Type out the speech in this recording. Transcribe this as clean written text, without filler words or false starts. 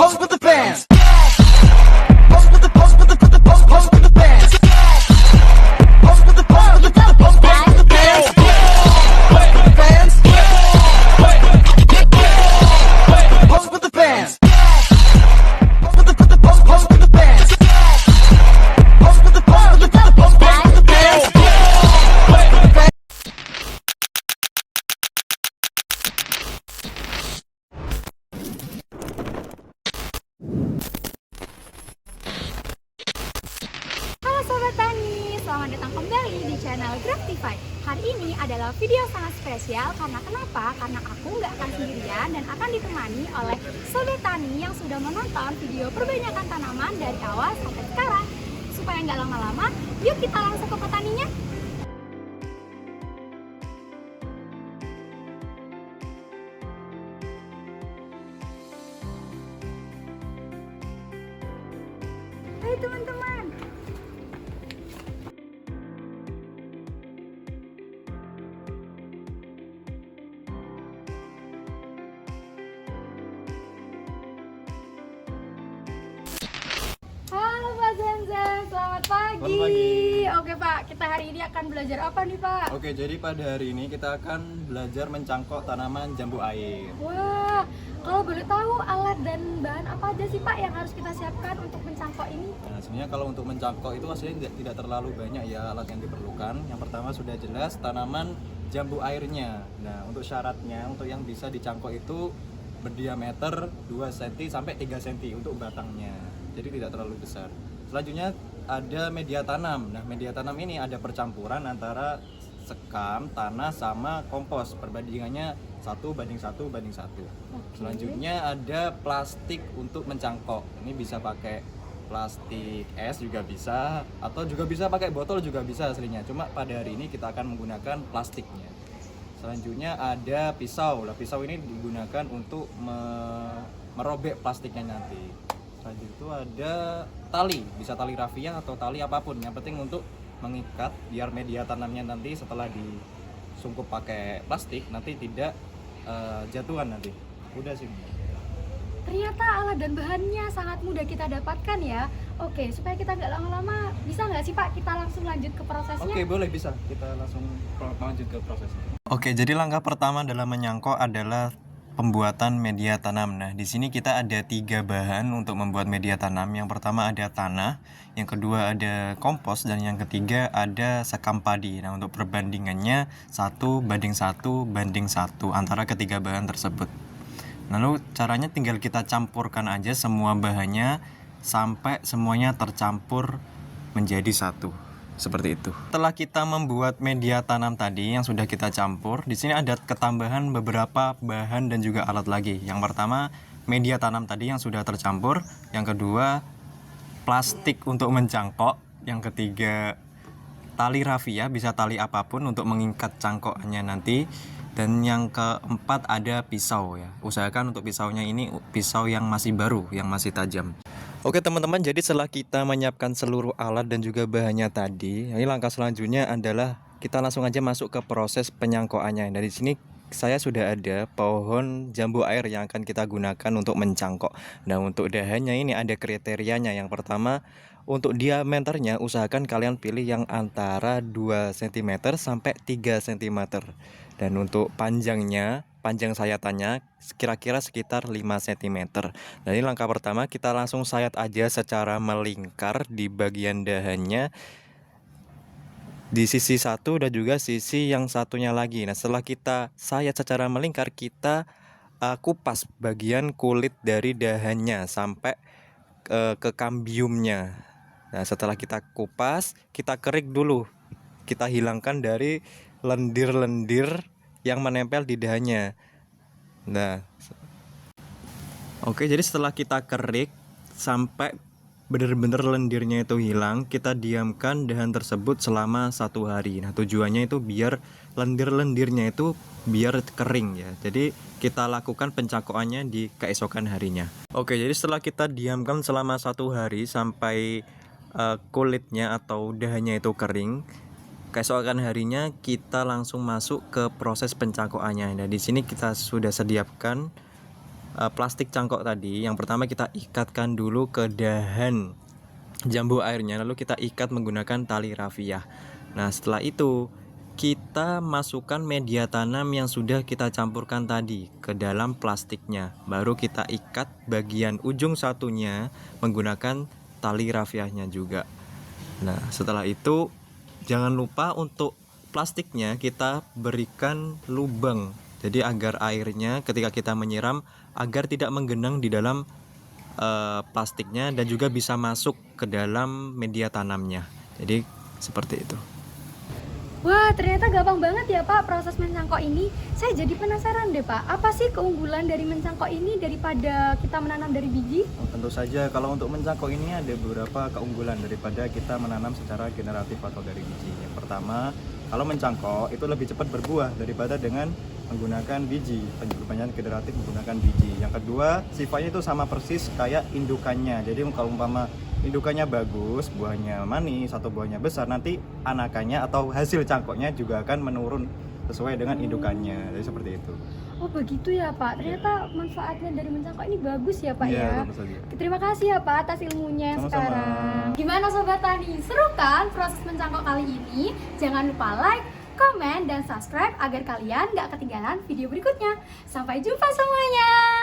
pose with the bands. Pose with the pose with the pose with the bands. Pose with the pose with the pose with the bands. Bands. Pose with the bands. Pose with the pose with the bands. Pose with the pose with the pose with the bands. Halo Sobat Tani, selamat datang kembali di channel Graftify. Hari ini adalah video sangat spesial karena kenapa? Karena aku nggak akan sendirian dan akan ditemani oleh Sobat Tani yang sudah menonton video perbanyakan tanaman dari awal sampai sekarang. Supaya nggak lama-lama, yuk kita langsung ke petaninya. Hai teman-teman. Halo Pak Zanzan, selamat pagi. Selamat pagi. Oke Pak, kita hari ini akan belajar apa nih Pak? Oke, jadi pada hari ini kita akan belajar mencangkok tanaman jambu air. Wah, kalau boleh tahu alat dan bahan apa aja sih Pak yang harus kita siapkan untuk mencangkok ini? Nah, sebenarnya kalau untuk mencangkok itu aslinya tidak terlalu banyak ya alat yang diperlukan. Yang pertama sudah jelas tanaman jambu airnya. Nah, untuk syaratnya untuk yang bisa dicangkok itu berdiameter 2 cm sampai 3 cm untuk batangnya. Jadi tidak terlalu besar. Selanjutnya ada media tanam. Nah, media tanam ini ada percampuran antara sekam, tanah sama kompos. Perbandingannya 1:1:1. Selanjutnya ada plastik untuk mencangkok. Ini bisa pakai plastik es juga bisa, atau juga bisa pakai botol juga bisa aslinya. Cuma pada hari ini kita akan menggunakan plastiknya. Selanjutnya ada pisau. Nah, pisau ini digunakan untuk merobek plastiknya nanti. Selanjutnya itu ada tali, bisa tali rafia atau tali apapun. Yang penting untuk mengikat biar media tanamnya nanti setelah disungkup pakai plastik nanti tidak jatuhan nanti. Udah sih. Ternyata alat dan bahannya sangat mudah kita dapatkan ya. Oke, supaya kita nggak lama-lama, bisa nggak sih Pak kita langsung lanjut ke prosesnya? Oke, boleh, bisa. Kita langsung lanjut ke prosesnya. Oke, jadi langkah pertama dalam menyangkok adalah pembuatan media tanam. Nah, di sini kita ada 3 bahan untuk membuat media tanam. Yang pertama ada tanah, yang kedua ada kompos, dan yang ketiga ada sekam padi. Nah, untuk perbandingannya 1:1:1 antara ketiga bahan tersebut. Lalu caranya tinggal kita campurkan aja semua bahannya sampai semuanya tercampur menjadi satu. Seperti itu. Setelah kita membuat media tanam tadi yang sudah kita campur, di sini ada ketambahan beberapa bahan dan juga alat lagi. Yang pertama, media tanam tadi yang sudah tercampur. Yang kedua, plastik untuk mencangkok. Yang ketiga, tali rafia, bisa tali apapun untuk mengikat cangkoknya nanti. Dan yang keempat ada pisau ya. Usahakan untuk pisaunya ini pisau yang masih baru, yang masih tajam. Oke teman-teman, jadi setelah kita menyiapkan seluruh alat dan juga bahannya tadi, ini langkah selanjutnya adalah kita langsung aja masuk ke proses penyangkokannya. Dari sini saya sudah ada pohon jambu air yang akan kita gunakan untuk mencangkok. Nah, untuk dahannya ini ada kriterianya. Yang pertama, untuk diameternya usahakan kalian pilih yang antara 2 cm sampai 3 cm. Dan untuk panjangnya, panjang sayatannya kira-kira sekitar 5 cm. Nah, ini langkah pertama, kita langsung sayat aja secara melingkar di bagian dahannya, di sisi satu dan juga sisi yang satunya lagi. Nah, setelah kita sayat secara melingkar, kita kupas bagian kulit dari dahannya sampai ke kambiumnya. Nah, setelah kita kupas, kita kerik dulu. Kita hilangkan dari lendir-lendir yang menempel di dahannya. Nah, oke, jadi setelah kita kerik sampai benar-benar lendirnya itu hilang, kita diamkan dahan tersebut selama 1 hari. Nah, tujuannya itu biar lendir-lendirnya itu biar kering ya. Jadi kita lakukan pencangkokannya di keesokan harinya. Oke, jadi setelah kita diamkan selama 1 hari sampai kulitnya atau dahannya itu kering, keesokan harinya kita langsung masuk ke proses pencangkokannya. Nah, di sini kita sudah sediakan plastik cangkok tadi, yang pertama kita ikatkan dulu ke dahan jambu airnya, lalu kita ikat menggunakan tali rafiah. Nah, setelah itu kita masukkan media tanam yang sudah kita campurkan tadi ke dalam plastiknya. Baru kita ikat bagian ujung satunya menggunakan tali rafiahnya juga. Nah, setelah itu jangan lupa untuk plastiknya kita berikan lubang. Jadi agar airnya ketika kita menyiram agar tidak menggenang di dalam plastiknya dan juga bisa masuk ke dalam media tanamnya. Jadi seperti itu. Wah, ternyata gampang banget ya Pak proses mencangkok ini. Saya jadi penasaran deh Pak, apa sih keunggulan dari mencangkok ini daripada kita menanam dari biji? Oh, tentu saja kalau untuk mencangkok ini ada beberapa keunggulan daripada kita menanam secara generatif atau dari biji. Yang pertama, kalau mencangkok itu lebih cepat berbuah daripada dengan menggunakan biji, penyebabnya generatif menggunakan biji. Yang kedua, sifatnya itu sama persis kayak indukannya. Jadi kalau umpama indukannya bagus, buahnya manis atau buahnya besar, nanti anakannya atau hasil cangkoknya juga akan menurun sesuai dengan indukannya. Jadi seperti itu. Oh begitu ya Pak, ternyata manfaatnya dari mencangkok ini bagus ya Pak Iya, ya. tentu saja. Terima kasih ya Pak atas ilmunya Sama-sama. sekarang. Gimana Sobat Tani, seru kan proses mencangkok kali ini? Jangan lupa like, komen, dan subscribe agar kalian gak ketinggalan video berikutnya. Sampai jumpa semuanya.